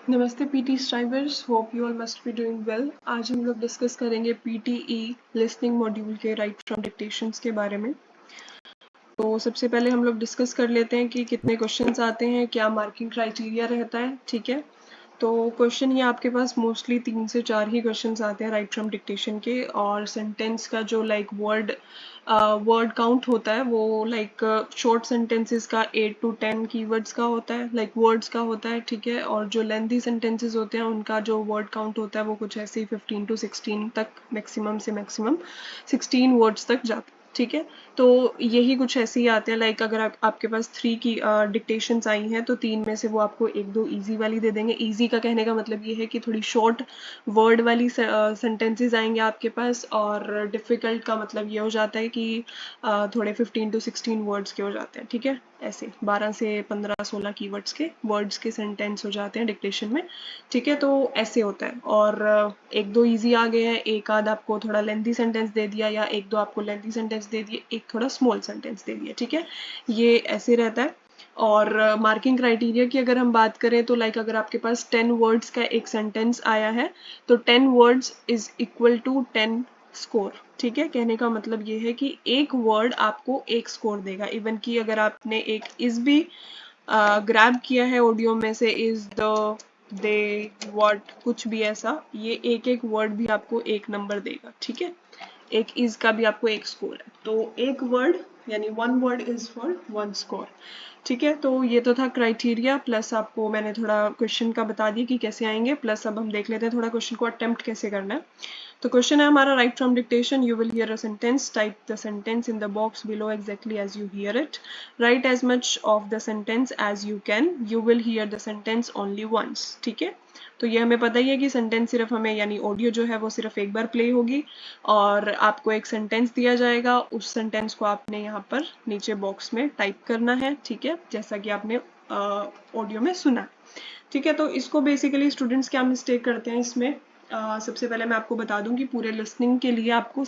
नमस्ते PT strivers, hope you all must be doing well. आज हम लोग डिस्कस करेंगे पीटीई लिसनिंग मॉड्यूल के राइट फ्रॉम डिक्टेशंस के बारे में। तो सबसे पहले हम लोग डिस्कस कर लेते हैं कि कितने क्वेश्चंस आते हैं, क्या मार्किंग क्राइटेरिया रहता है। ठीक है, तो क्वेश्चन ये आपके पास मोस्टली 3 से 4 ही क्वेश्चंस आते हैं राइट फ्रॉम डिक्टेशन के। और सेंटेंस का जो वर्ड काउंट होता है वो शॉर्ट सेंटेंसेस का 8 to 10 कीवर्ड्स का होता है, वर्ड्स का होता है। ठीक है, और जो लेंथी सेंटेंसेस होते हैं उनका जो वर्ड काउंट होता है वो कुछ ऐसे ही 15 to 16 तक, मैक्सिमम से मैक्सिमम 16 वर्ड्स तक जाता है। ठीक है, तो यही कुछ ऐसे ही आते हैं। अगर आपके पास 3 की डिक्टेशंस आई हैं तो 3 में से वो आपको 1-2 इजी वाली दे देंगे। इजी का कहने का मतलब ये है कि थोड़ी शॉर्ट वर्ड वाली सेंटेंसेस आएंगे आपके पास, और डिफिकल्ट का मतलब ये हो जाता है कि थोड़े 15 to 16 वर्ड्स के हो जाते हैं। ठीक है, ऐसे 12 से 15-16 कीवर्ड्स के वर्ड्स के सेंटेंस हो जाते हैं डिक्टेशन में। ठीक है, तो ऐसे होता है। और 1-2 इजी आ गए हैं, एक आध आपको थोड़ा लेंथी सेंटेंस दे दिया, या 1-2 आपको लेंथी सेंटेंस दे दिए, एक थोड़ा स्मॉल सेंटेंस दे दिया। ठीक है, ये ऐसे रहता है। और मार्किंग क्राइटेरिया की अगर हम बात करें तो अगर आपके पास 10 वर्ड्स का एक सेंटेंस आया है तो 10 words is equal to 10 score. ठीक है, कहने का मतलब ये है कि एक वर्ड आपको एक स्कोर देगा। इवन कि अगर आपने एक इज भी ग्रैब किया है ऑडियो में से, इज द, दे, व्हाट, कुछ भी ऐसा, ये एक एक वर्ड भी आपको एक नंबर देगा। ठीक है, एक इज का भी आपको एक स्कोर है, तो एक वर्ड यानी one word is for one score. ठीक है, तो ये तो था क्राइटेरिया, प्लस आपको मैंने थोड़ा क्वेश्चन का बता दिया कि कैसे आएंगे, प्लस अब हम देख लेते हैं थोड़ा क्वेश्चन को अटेम्प्ट कैसे करना है। तो क्वेश्चन है हमारा, write from dictation, you will hear a sentence, type the sentence in the box below exactly as you hear it, write as much of the sentence as you can, you will hear the sentence only once. ठीक है, तो ये हमें पता ही है कि sentence सिर्फ हमें, यानी ऑडियो जो है वो सिर्फ एक बार प्ले होगी, और आपको एक सेंटेंस दिया जाएगा, उस सेंटेंस को आपने यहाँ पर नीचे बॉक्स में टाइप करना है। ठीक है, जैसा कि आपने ऑडियो में सुना। ठीक है, तो इसको बेसिकली स्टूडेंट्स क्या मिस्टेक करते हैं इसमें। सबसे पहले मैं आपको बता दूं कि पूरे लिसनिंग के लिए आपको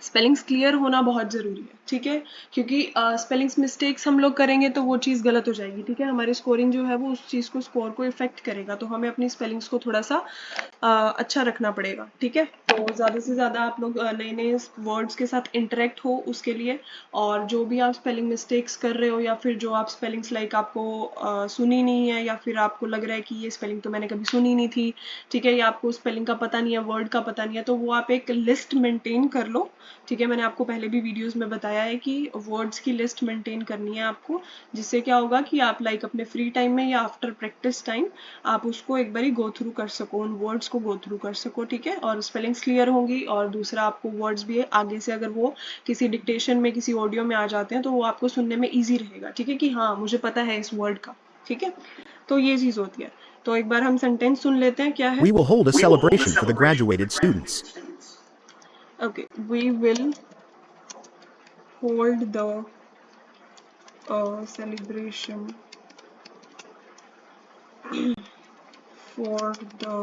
स्पेलिंग्स क्लियर होना बहुत जरूरी है। ठीक है, क्योंकि स्पेलिंग्स मिस्टेक्स हम लोग करेंगे तो वो चीज़ गलत हो जाएगी। ठीक है, हमारी स्कोरिंग जो है वो उस चीज़ को, स्कोर को इफेक्ट करेगा, तो हमें अपनी स्पेलिंग्स को थोड़ा सा अच्छा रखना पड़ेगा। ठीक है, तो ज़्यादा से ज़्यादा आप लोग नए नए वर्ड्स के साथ इंटरेक्ट हो उसके लिए, और जो भी आप स्पेलिंग मिस्टेक्स कर रहे हो, या फिर जो आप स्पेलिंग्स आपको सुनी नहीं है, या फिर आपको लग रहा है कि ये स्पेलिंग तो मैंने कभी सुनी नहीं थी, ठीक है, या आपको स्पेलिंग का पता नहीं है, वर्ड का पता नहीं है, तो वो आप एक लिस्ट मेंटेन कर लो। ठीक है, मैंने आपको पहले भी वीडियोस में बताया है कि वर्ड्स की लिस्ट मेंटेन करनी है आपको, जिससे क्या होगा कि आप अपने फ्री टाइम में या आफ्टर प्रैक्टिस टाइम आप उसको एक बारी गो थ्रू कर सको, उन वर्ड्स को गो थ्रू कर सको। ठीक है, और स्पेलिंग्स क्लियर होंगी, और दूसरा आपको वर्ड्स भी आगे से अगर वो किसी डिक्टेशन में, किसी ऑडियो में आ जाते हैं तो वो आपको सुनने में ईजी रहेगा। ठीक है, कि हाँ मुझे पता है इस वर्ड का। ठीक है, तो ये चीज होती है। तो एक बार हम सेंटेंस सुन लेते हैं, क्या है। We will hold a We will hold a celebration for the celebration for the graduated students. graduated students. Okay, we will hold the celebration for the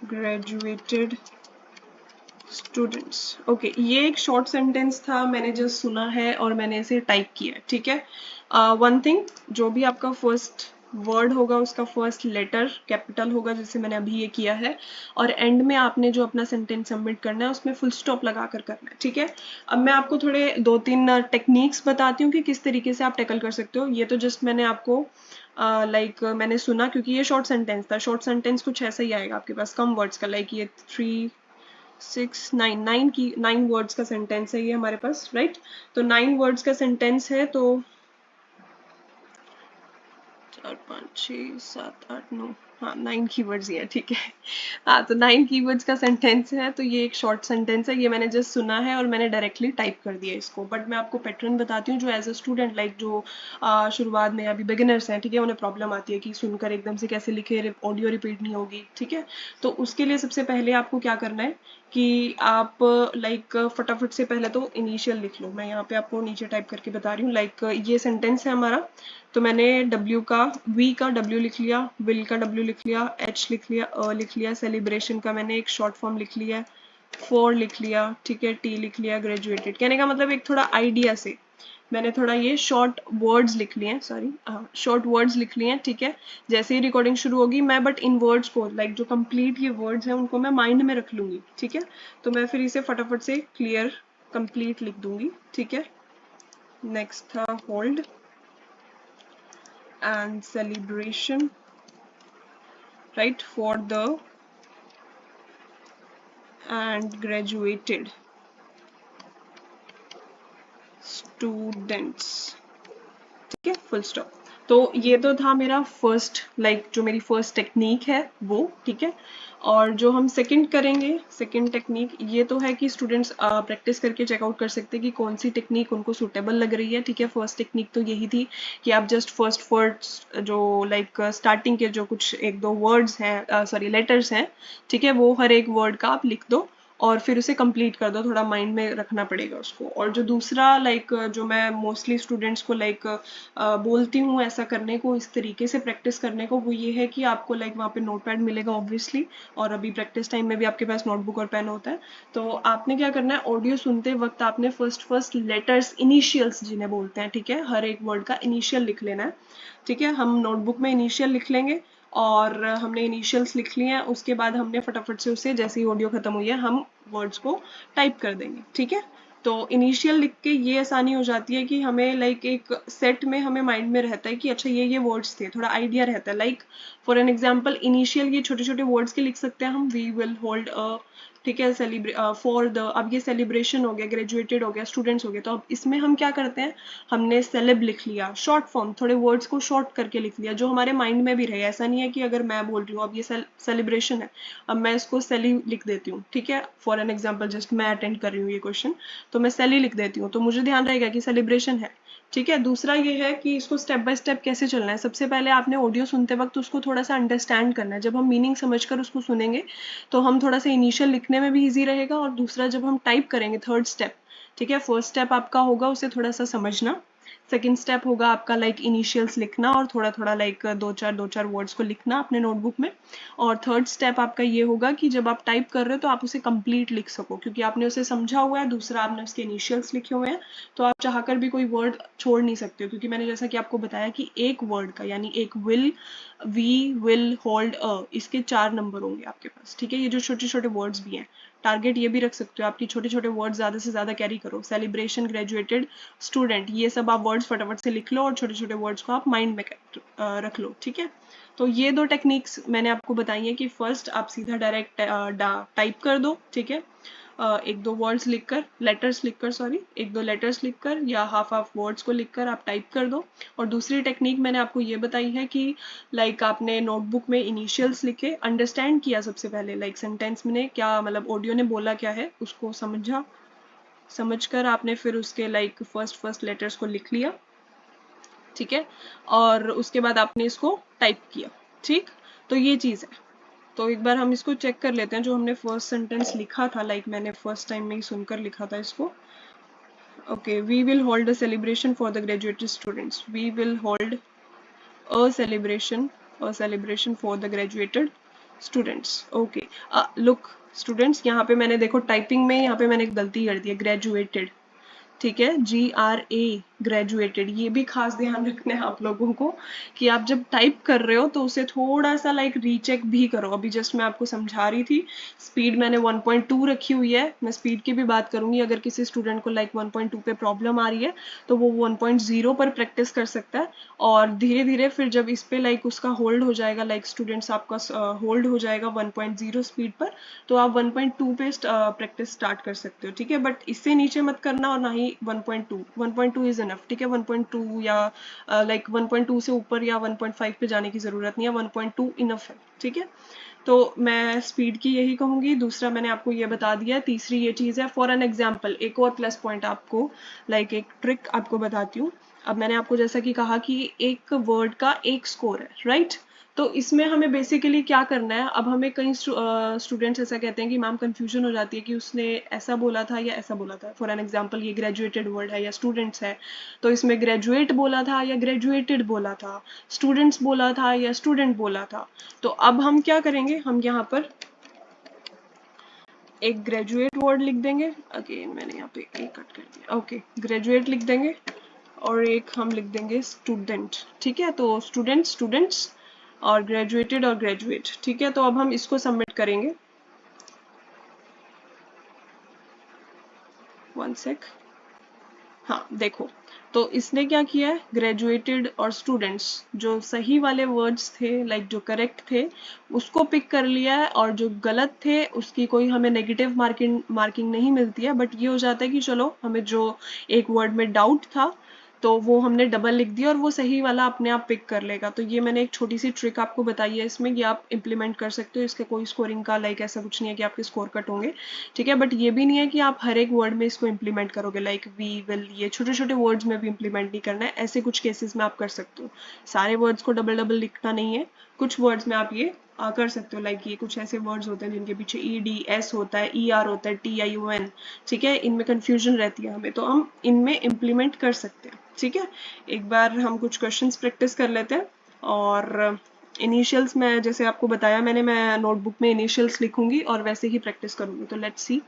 graduated students. Okay, ये एक शॉर्ट सेंटेंस था, मैंने just सुना है और मैंने इसे type किया है। ठीक है, वन थिंग, जो भी आपका फर्स्ट वर्ड होगा उसका फर्स्ट लेटर कैपिटल होगा, जैसे मैंने अभी ये किया है, और एंड में आपने जो अपना सेंटेंस सबमिट करना है उसमें फुल स्टॉप लगा कर करना है। ठीक है, अब मैं आपको थोड़े 2-3 टेक्निक्स बताती हूँ कि किस तरीके से आप टैकल कर सकते हो। ये तो जस्ट मैंने आपको मैंने सुना, क्योंकि ये शॉर्ट सेंटेंस था। शॉर्ट सेंटेंस कुछ ऐसा ही आएगा आपके पास, कम वर्ड्स का, ये 9 वर्ड्स का सेंटेंस है ये हमारे पास, राइट। तो 9 वर्ड्स का सेंटेंस है, तो 4 5 6 7 8 9, हाँ 9 कीवर्ड्स ही है। ठीक है, हाँ तो 9 कीवर्ड्स का सेंटेंस है, तो ये एक शॉर्ट सेंटेंस है। ये मैंने जस्ट सुना है और मैंने डायरेक्टली टाइप कर दिया इसको, बट मैं आपको पैटर्न बताती हूँ जो एज अ स्टूडेंट, जो शुरुआत में अभी बिगिनर्स हैं, ठीक है, उन्हें प्रॉब्लम आती है कि सुनकर एकदम से कैसे लिखे, ऑडियो रिपीट नहीं होगी। ठीक है, तो उसके लिए सबसे पहले आपको क्या करना है कि आप फटाफट से पहले तो इनिशियल लिख लो। मैं यहाँ पे आपको नीचे टाइप करके बता रही हूँ। ये सेंटेंस है हमारा, तो मैंने वी का W लिख लिया, विल का W लिख लिया, H लिख लिया, लिख लिया, सेलिब्रेशन का मैंने एक शॉर्ट फॉर्म लिख लिया, फॉर लिख लिया, ठीक है, T लिख लिया, ग्रेजुएटेड। कहने का मतलब एक थोड़ा आइडिया से मैंने थोड़ा ये शॉर्ट वर्ड्स लिख लिए हैं, सॉरी शॉर्ट वर्ड्स लिख लिए हैं, ठीक है। जैसे ही रिकॉर्डिंग शुरू होगी मैं बट इन वर्ड्स को लाइक जो कंप्लीट ये वर्ड्स हैं उनको मैं माइंड में रख लूंगी, ठीक है। तो मैं फिर इसे फटाफट से क्लियर कंप्लीट लिख दूंगी, ठीक है। नेक्स्ट था hold and celebration, right, for the and graduated students, ठीक है, फुल स्टॉप। तो ये तो था मेरा फर्स्ट लाइक जो मेरी फर्स्ट टेक्निक है वो, ठीक है। और जो हम सेकंड करेंगे, सेकंड टेक्निक ये तो है कि स्टूडेंट्स प्रैक्टिस करके चेकआउट कर सकते हैं कि कौन सी टेक्निक उनको सूटेबल लग रही है, ठीक है। फर्स्ट टेक्निक तो यही थी कि आप जस्ट फर्स्ट वर्ड्स जो लाइक स्टार्टिंग के जो कुछ एक दो वर्ड्स हैं, सॉरी लेटर्स हैं, ठीक है, वो हर एक वर्ड का आप लिख दो और फिर उसे कंप्लीट कर दो, थोड़ा माइंड में रखना पड़ेगा उसको। और जो दूसरा लाइक जो मैं मोस्टली स्टूडेंट्स को लाइक बोलती हूँ ऐसा करने को, इस तरीके से प्रैक्टिस करने को, वो ये है कि आपको लाइक वहाँ पे नोटपैड मिलेगा ऑब्वियसली, और अभी प्रैक्टिस टाइम में भी आपके पास नोटबुक और पेन होता है। तो आपने क्या करना है, ऑडियो सुनते वक्त आपने फर्स्ट लेटर्स, इनिशियल्स जिन्हें बोलते हैं, ठीक है, हर एक वर्ड का इनिशियल लिख लेना है, ठीक है। हम नोटबुक में इनिशियल लिख लेंगे और हमने इनिशियल्स लिख लिए हैं, उसके बाद हमने फटाफट से उसे जैसे ही ऑडियो खत्म हुई है हम वर्ड्स को टाइप कर देंगे, ठीक है। तो इनिशियल लिख के ये आसानी हो जाती है कि हमें लाइक एक सेट में हमें माइंड में रहता है कि अच्छा ये वर्ड्स थे, थोड़ा आइडिया रहता है। Like for an example initial ये छोटे छोटे वर्ड्स के लिख सकते हैं हम, वी विल होल्ड अ, ठीक है, फॉर द, अब ये सेलिब्रेशन हो गया, ग्रेजुएटेड हो गया, स्टूडेंट्स हो गए। तो अब इसमें हम क्या करते हैं, हमने सेलेब लिख लिया, शॉर्ट फॉर्म, थोड़े वर्ड्स को शॉर्ट करके लिख लिया जो हमारे माइंड में भी रहे। ऐसा नहीं है कि अगर मैं बोल रही हूँ अब ये सेलिब्रेशन है, अब मैं इसको सेली लिख देती हूँ, ठीक है। फॉर एन एग्जाम्पल जस्ट मैं अटेंड कर रही हूँ ये क्वेश्चन, तो मैं सेली लिख देती हूँ, तो मुझे ध्यान रहेगा कि सेलिब्रेशन है, ठीक है। दूसरा ये है कि इसको स्टेप बाय स्टेप कैसे चलना है। सबसे पहले आपने ऑडियो सुनते वक्त उसको थोड़ा सा अंडरस्टैंड करना है। जब हम मीनिंग समझकर उसको सुनेंगे तो हम थोड़ा सा इनिशियल लिखने में भी इजी रहेगा, और दूसरा जब हम टाइप करेंगे थर्ड स्टेप, ठीक है, फर्स्ट स्टेप आपका होगा उसे थोड़ा सा समझना, सेकेंड स्टेप होगा आपका लाइक इनिशियल्स लिखना और थोड़ा थोड़ा लाइक दो चार वर्ड्स को लिखना अपने नोटबुक में, और थर्ड स्टेप आपका ये होगा कि जब आप टाइप कर रहे हो तो आप उसे कंप्लीट लिख सको, क्योंकि आपने उसे समझा हुआ है, दूसरा आपने उसके इनिशियल्स लिखे हुए हैं, तो आप चाहकर भी कोई वर्ड छोड़ नहीं सकते हो, क्योंकि मैंने जैसा कि आपको बताया कि एक वर्ड का यानी एक will, we will hold a, इसके 4 नंबर होंगे आपके पास, ठीक है। ये जो छोटे छोटे वर्ड्स भी हैं, टारगेट ये भी रख सकते हो आपकी छोटे छोटे वर्ड ज्यादा से ज्यादा कैरी करो, सेलिब्रेशन, ग्रेजुएटेड, स्टूडेंट, ये सब आप वर्ड्स फटाफट से लिख लो और छोटे छोटे वर्ड्स को आप माइंड में रख लो, ठीक है। तो ये दो टेक्निक्स मैंने आपको बताई है कि फर्स्ट आप सीधा डायरेक्ट टाइप कर दो, ठीक है, एक दो वर्ड्स लिखकर, लेटर्स लिखकर, सॉरी, एक दो लेटर्स लिखकर या हाफ वर्ड्स को लिखकर आप टाइप कर दो। और दूसरी टेक्निक मैंने आपको ये बताई है कि लाइक आपने नोटबुक में इनिशियल्स लिखे, अंडरस्टैंड किया सबसे पहले, लाइक सेंटेंस में क्या मतलब ऑडियो ने बोला क्या है उसको समझा, समझकर आपने फिर उसके लाइक फर्स्ट लेटर्स को लिख लिया, ठीक है, और उसके बाद आपने इसको टाइप किया, ठीक। तो ये चीज है। तो एक बार हम इसको चेक कर लेते हैं जो हमने फर्स्ट सेंटेंस लिखा था, लाइक मैंने फर्स्ट टाइम में ही सुनकर लिखा था इसको। Okay, we will hold a celebration for the graduated students, we will hold a celebration for the graduated students. Okay, look students, यहाँ पे मैंने देखो टाइपिंग में यहाँ पे मैंने एक गलती कर दी है, ग्रेजुएटेड, ठीक है, GRA, ग्रेजुएटेड। ये भी खास ध्यान रखना है आप लोगों को कि आप जब टाइप कर रहे हो तो उसे थोड़ा सा लाइक रीचेक भी करो। अभी जस्ट मैं आपको समझा रही थी, स्पीड मैंने 1.2 रखी हुई है, मैं स्पीड की भी बात करूंगी। अगर किसी स्टूडेंट को लाइक 1.2 पे प्रॉब्लम आ रही है तो वो 1.0 पर प्रैक्टिस कर सकता है, और धीरे धीरे फिर जब इस पे लाइक उसका होल्ड हो जाएगा, लाइक स्टूडेंट्स आपका होल्ड हो जाएगा 1.0 स्पीड पर, तो आप 1.2 पे प्रैक्टिस स्टार्ट कर सकते हो, ठीक है। बट इससे नीचे मत करना और ना ही 1.2 इज इनफ, ठीक है। 1.2 या लाइक 1.2 से ऊपर या 1.5 पे जाने की जरूरत नहीं है, 1.2 इनफ है, ठीक है। तो मैं स्पीड की यही कहूंगी। दूसरा मैंने आपको ये बता दिया। तीसरी ये चीज है, फॉर एन एग्जाम्पल, एक और प्लस पॉइंट आपको लाइक एक ट्रिक आपको बताती हूँ। अब मैंने आपको जैसा कि कहा कि एक वर्ड का एक स्कोर है, राइट। तो इसमें हमें बेसिकली क्या करना है, अब हमें कई स्टूडेंट्स ऐसा कहते हैं कि मैम कंफ्यूजन हो जाती है कि उसने ऐसा बोला था या ऐसा बोला था। फॉर एन एग्जांपल ये ग्रेजुएटेड वर्ड है या स्टूडेंट्स है, तो इसमें ग्रेजुएट बोला था या ग्रेजुएटेड बोला था, स्टूडेंट्स बोला था या स्टूडेंट बोला था। तो अब हम क्या करेंगे, हम यहाँ पर एक ग्रेजुएट वर्ड लिख देंगे। अगेन मैंने यहाँ पे एक कट कर दिया, ओके, ग्रेजुएट लिख देंगे, और एक हम लिख देंगे स्टूडेंट, ठीक है। तो स्टूडेंट, स्टूडेंट्स, और ग्रेजुएटेड और ग्रेजुएट, ठीक है। तो अब हम इसको सबमिट करेंगे। One sec. हाँ देखो, तो इसने क्या किया है, ग्रेजुएटेड और स्टूडेंट्स जो सही वाले वर्ड्स थे, लाइक जो करेक्ट थे, उसको पिक कर लिया है, और जो गलत थे उसकी कोई हमें नेगेटिव मार्किंग नहीं मिलती है, बट ये हो जाता है कि चलो हमें जो एक वर्ड में डाउट था तो वो हमने डबल लिख दिया और वो सही वाला अपने आप पिक कर लेगा। तो ये मैंने एक छोटी सी ट्रिक आपको बताई है इसमें, कि आप इम्प्लीमेंट कर सकते हो। इसका कोई स्कोरिंग का लाइक ऐसा कुछ नहीं है कि आपके स्कोर कट होंगे, ठीक है। बट ये भी नहीं है कि आप हर एक वर्ड में इसको इम्प्लीमेंट करोगे, लाइक वी विल, ये छोटे छोटे वर्ड्स में भी इम्प्लीमेंट नहीं करना है। ऐसे कुछ केसेस में आप कर सकते हो। सारे वर्ड्स को डबल डबल लिखना नहीं है, कुछ वर्ड्स में आप ये कर सकते हो। लाइक ये कुछ ऐसे वर्ड्स होते हैं जिनके पीछे ई डी एस होता है, ई आर होता है, टी आई यू एन, ठीक है। इनमें कंफ्यूजन रहती है हमें, तो हम इनमें इम्प्लीमेंट कर सकते हैं, ठीक है। एक बार हम कुछ क्वेश्चंस प्रैक्टिस कर लेते हैं। और इनिशियल्स में जैसे आपको बताया मैंने, मैं नोटबुक में इनिशियल्स लिखूंगी और वैसे ही प्रैक्टिस करूंगी। तो let's see.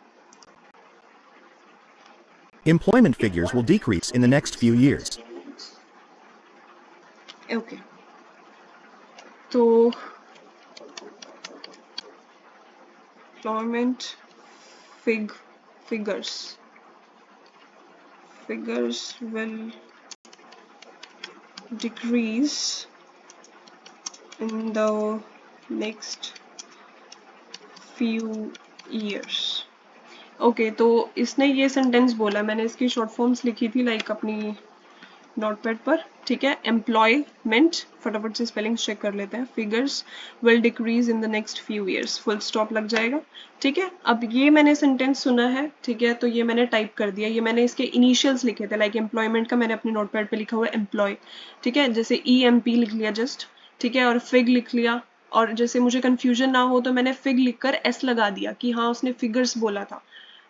Employment figures will decrease in the next few years. Okay, तो employment figures will decrease in the next few years. Okay, तो इसने ये सेंटेंस बोला, मैंने इसकी शॉर्ट फॉर्म्स लिखी थी लाइक अपनी नोटपैड पर, ठीक है। एम्प्लॉयमेंट, फटाफट से स्पेलिंग चेक कर लेते हैं। Figures will decrease in the next few years, full stop लग जाएगा, ठीक है। अब ये मैंने सेंटेंस सुना है, ठीक है, तो ये मैंने टाइप कर दिया। ये मैंने इसके इनिशियल्स लिखे थे, लाइक एम्प्लॉयमेंट का मैंने अपने नोटपैड पे लिखा हुआ है एम्प्लॉय, ठीक है। जैसे EMP लिख लिया जस्ट, ठीक है, और फिग लिख लिया। और जैसे मुझे कंफ्यूजन ना हो तो मैंने फिग लिखकर S लगा दिया कि हाँ उसने फिगर्स बोला था।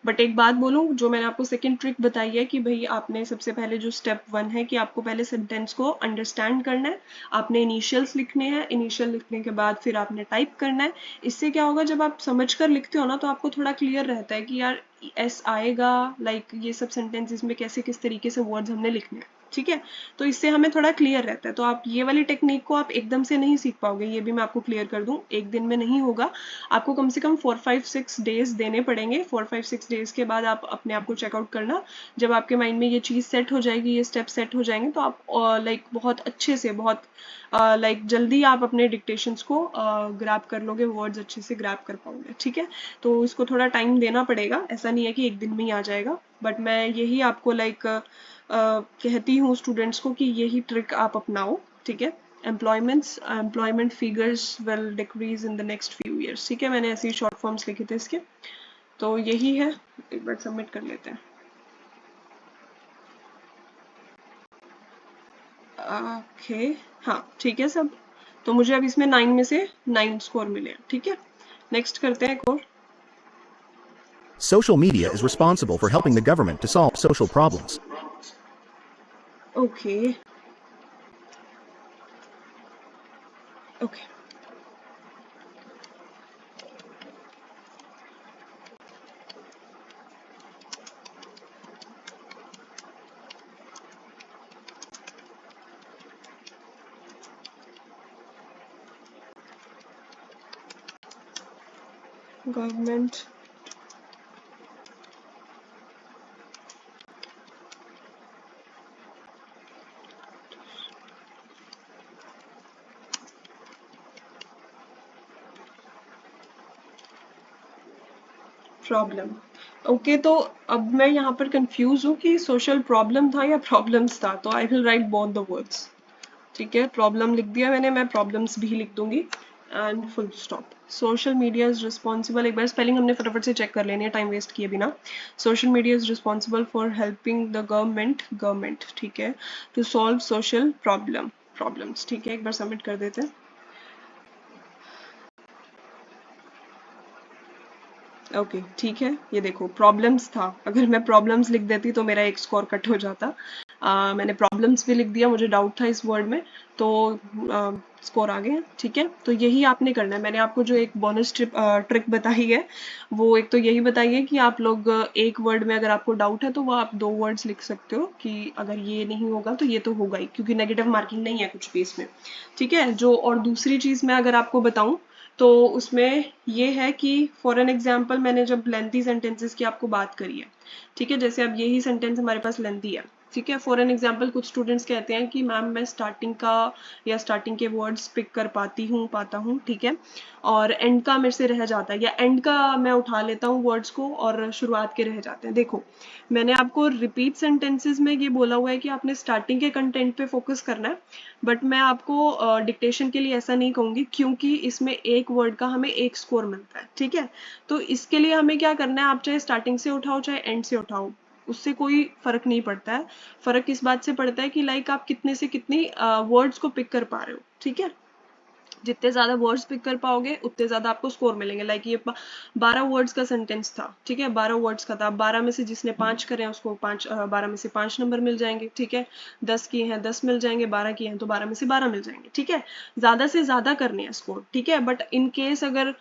बट एक बात बोलूं, जो मैंने आपको सेकंड ट्रिक बताई है कि भाई आपने सबसे पहले जो स्टेप 1 है कि आपको पहले सेंटेंस को अंडरस्टैंड करना है, आपने इनिशियल्स लिखने हैं, इनिशियल लिखने के बाद फिर आपने टाइप करना है। इससे क्या होगा, जब आप समझकर लिखते हो ना तो आपको थोड़ा क्लियर रहता है कि यार S आएगा, लाइक ये सब सेंटेंसेस में कैसे किस तरीके से वर्ड्स हमने लिखने हैं, ठीक है। तो इससे हमें थोड़ा क्लियर रहता है। तो आप ये वाली टेक्निक को आप एकदम से नहीं सीख पाओगे, ये भी मैं आपको क्लियर कर दूं, एक दिन में नहीं होगा। आपको कम से कम 4-5-6 डेज देने पड़ेंगे। 4-5-6 डेज के बाद आप अपने आप को चेकआउट करना। जब आपके माइंड में ये चीज़ सेट हो जाएगी, ये स्टेप सेट हो जाएंगे, तो आप लाइक बहुत अच्छे से, बहुत लाइक जल्दी आप अपने डिक्टेशंस को ग्रैब कर लोगे, वर्ड्स अच्छे से ग्रैब कर पाओगे, ठीक है। तो इसको थोड़ा टाइम देना पड़ेगा, ऐसा नहीं है कि एक दिन में ही आ जाएगा। बट मैं यही आपको लाइक कहती हूँ स्टूडेंट्स को कि यही ट्रिक आप अपनाओ, ठीक है। Employment figures will decrease in the next few years, ठीक है। मैंने ऐसे ही शॉर्ट फॉर्म्स लिखे थे इसके, तो यही है। एक बार सबमिट कर लेते हैं। ओके, हाँ ठीक है सब। तो मुझे अब इसमें 9 में से 9 स्कोर मिले, ठीक है। नेक्स्ट करते हैं एक और। Social media is responsible for helping the government to solve social problems. Okay okay, government problem. Okay, तो अब मैं यहाँ पर कंफ्यूज हूँ कि सोशल प्रॉब्लम था या प्रॉब्लम्स था, तो I will write both the words, ठीक है। प्रॉब्लम लिख दिया मैंने, मैं प्रॉब्लम्स भी लिख दूंगी, and full stop. Social media is responsible, एक बार स्पेलिंग हमने फटाफट से चेक कर लेनी है टाइम वेस्ट किए बिना। Social media is responsible for helping the government, ठीक है, टू सॉल्व सोशल प्रॉब्लम्स, ठीक है। एक बार सबमिट कर देते हैं। ओके, ठीक है। ये देखो प्रॉब्लम्स था, अगर मैं प्रॉब्लम्स लिख देती तो मेरा एक स्कोर कट हो जाता, मैंने प्रॉब्लम्स भी लिख दिया, मुझे डाउट था इस वर्ड में, तो स्कोर आ गए। ठीक है, तो यही आपने करना है। मैंने आपको जो एक बोनस ट्रिक बताई है वो एक तो यही बताई है कि आप लोग एक वर्ड में अगर आपको डाउट है तो वो आप 2 वर्ड्स लिख सकते हो कि अगर ये नहीं होगा तो ये तो होगा ही, क्योंकि नेगेटिव मार्किंग नहीं है कुछ भी इसमें। ठीक है, जो और दूसरी चीज मैं अगर आपको बताऊं तो उसमें ये है कि फॉर एन एग्जाम्पल मैंने जब लेंथी सेंटेंसेस की आपको बात करी है, ठीक है, जैसे अब यही सेंटेंस हमारे पास लेंथी है, ठीक है, फॉर एन एग्जाम्पल कुछ स्टूडेंट्स कहते हैं कि मैम मैं स्टार्टिंग का या स्टार्टिंग के वर्ड्स पिक कर पाता हूँ, ठीक है, और एंड का मेरे से रह जाता है, या एंड का मैं उठा लेता हूँ वर्ड्स को और शुरुआत के रह जाते हैं। देखो, मैंने आपको रिपीट सेंटेंसेस में ये बोला हुआ है कि आपने स्टार्टिंग के कंटेंट पे फोकस करना है, बट मैं आपको डिक्टेशन के लिए ऐसा नहीं कहूंगी, क्योंकि इसमें एक वर्ड का हमें एक स्कोर मिलता है। ठीक है, तो इसके लिए हमें क्या करना है, आप चाहे स्टार्टिंग से उठाओ चाहे एंड से उठाओ, उससे कोई फर्क नहीं पड़ता है। फर्क इस बात से पड़ता है कि लाइक आप कितने से कितनी वर्ड्स को पिक कर पा रहे हो। ठीक है, जितने ज्यादा वर्ड्स पिक कर पाओगे उतने ज्यादा आपको स्कोर मिलेंगे। लाइक ये 12 वर्ड्स का सेंटेंस था, ठीक है, 12 वर्ड्स का था, 12 में से जिसने 5 करे हैं उसको 12 में से 5 नंबर मिल जाएंगे। ठीक है, 10 किए हैं 10 मिल जाएंगे, 12 किए हैं तो 12 में से 12 मिल जाएंगे। ठीक है, ज्यादा से ज्यादा करने हैं स्कोर। ठीक है, बट इन केस अगर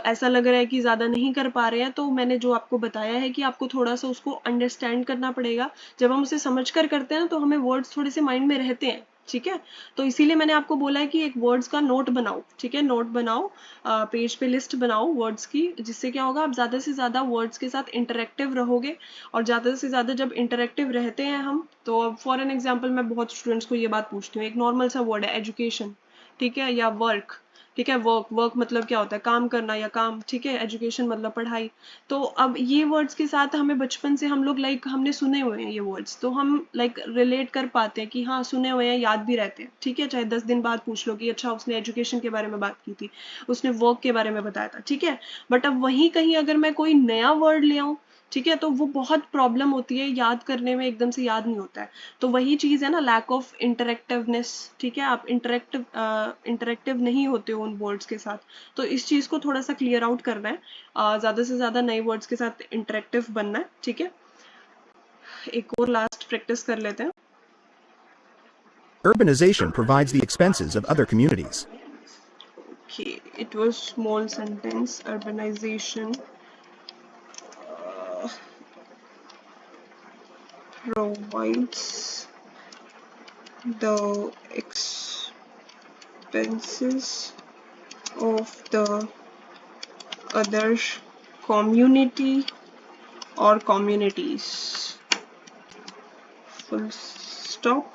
ऐसा लग रहा है कि ज्यादा नहीं कर पा रहे हैं, तो मैंने जो आपको बताया है कि आपको थोड़ा सा उसको अंडरस्टैंड करना पड़ेगा। जब हम उसे समझ कर करते हैं तो हमें वर्ड्स थोड़े से माइंड में रहते हैं। ठीक है, तो इसीलिए मैंने आपको बोला है कि एक वर्ड्स का नोट बनाओ। ठीक है, नोट बनाओ, पेज पे लिस्ट बनाओ वर्ड्स की, जिससे क्या होगा, आप ज्यादा से ज्यादा वर्ड्स के साथ इंटरेक्टिव रहोगे। और ज्यादा से ज्यादा जब इंटरेक्टिव रहते हैं हम, तो फॉर एन एग्जाम्पल मैं बहुत स्टूडेंट्स को ये बात पूछती हूँ, एक नॉर्मल सा वर्ड है एजुकेशन, ठीक है, या वर्क। ठीक है, वर्क, वर्क मतलब क्या होता है, काम करना या काम। ठीक है, एजुकेशन मतलब पढ़ाई। तो अब ये वर्ड्स के साथ हमें बचपन से हम लोग लाइक हमने सुने हुए हैं ये वर्ड्स, तो हम लाइक रिलेट कर पाते हैं कि हाँ सुने हुए हैं, याद भी रहते हैं। ठीक है, चाहे 10 दिन बाद पूछ लो कि अच्छा उसने एजुकेशन के बारे में बात की थी, उसने वर्क के बारे में बताया था। ठीक है, बट अब वहीं कहीं अगर मैं कोई नया वर्ड ले आऊं, ठीक है, तो वो बहुत प्रॉब्लम होती है याद करने में, एकदम से याद नहीं होता है। तो वही चीज है ना, लैक ऑफ इंटरेक्टिवनेस। ठीक है, आप इंटरेक्टिव नहीं होते हो उन वर्ड्स के साथ। तो इस चीज को थोड़ा सा क्लियर आउट करना है, ज्यादा से ज्यादा नए वर्ड्स के साथ इंटरेक्टिव बनना है। ठीक है, एक और लास्ट प्रैक्टिस कर लेते हैं। Urbanization provides the expenses of other communities. Okay, it was small sentence. Urbanization provides the expenses of the other community or communities. Full stop.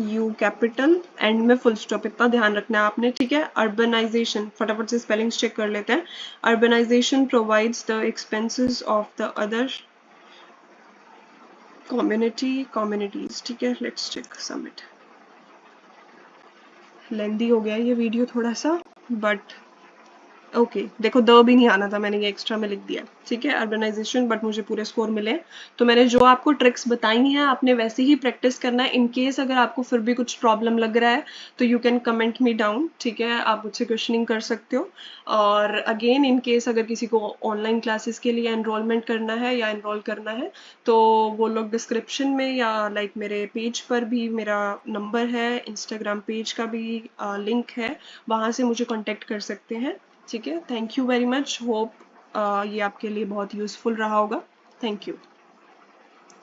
You capital, and में फुल स्टॉप, इतना ध्यान रखना है आपने। ठीक है, अर्बनाइजेशन, फटाफट से स्पेलिंग्स चेक कर लेते हैं। Urbanisation provides the expenses of the other communities. ठीक है, लेट्स चेक सबमिट। लेंदी हो गया ये वीडियो थोड़ा सा, बट ओके देखो, द भी नहीं आना था, मैंने ये एक्स्ट्रा में लिख दिया। ठीक है, अर्बनाइजेशन, बट मुझे पूरे स्कोर मिले। तो मैंने जो आपको ट्रिक्स बताई हैं आपने वैसे ही प्रैक्टिस करना है। इन केस अगर आपको फिर भी कुछ प्रॉब्लम लग रहा है तो you can comment me down. ठीक है, आप मुझसे क्वेश्चनिंग कर सकते हो। और अगेन इन केस अगर किसी को ऑनलाइन क्लासेस के लिए एनरोलमेंट करना है या एनरोल करना है, तो वो लोग डिस्क्रिप्शन में या लाइक मेरे पेज पर भी मेरा नंबर है, इंस्टाग्राम पेज का भी लिंक है, वहाँ से मुझे कॉन्टेक्ट कर सकते हैं। ठीक है, thank you very much, hope ये आपके लिए बहुत यूजफुल रहा होगा। Thank you.